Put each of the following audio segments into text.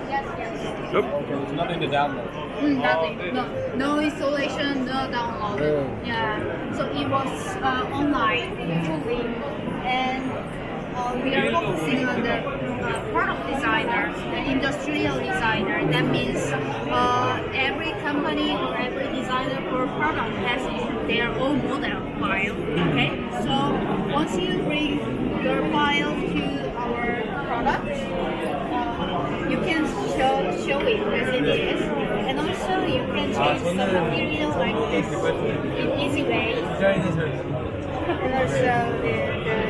Yes. Yep. There's nothing to download. Nothing. No installation, no download. Yeah. So it was online fully, and we are focusing on the product designer, the industrial designer. That means every company or every designer for product has their own model file. Okay. So once you bring your file to our product, you can show it as it is, and also you can change the material like this in easy way. And also the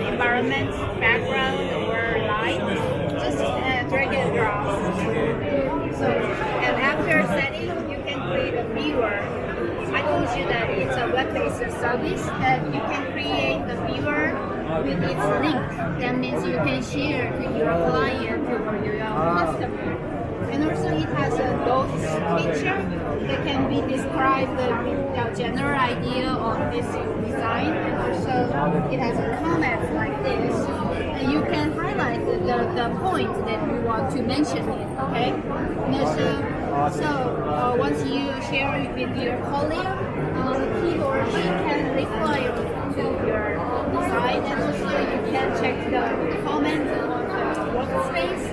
environment, background or light, just drag and drop. So, and after setting, you can create a viewer. I told you that it's a web-based service that you can create the viewer with its link. That means you can share to your client or your customer. And also it has a notes feature that can be described with a general idea of this design. And also it has a comment like this. And you can highlight the point that you want to mention it, okay? And so once you share it with your colleague, he or she can reply to your design, and also you can check the comments on the workspace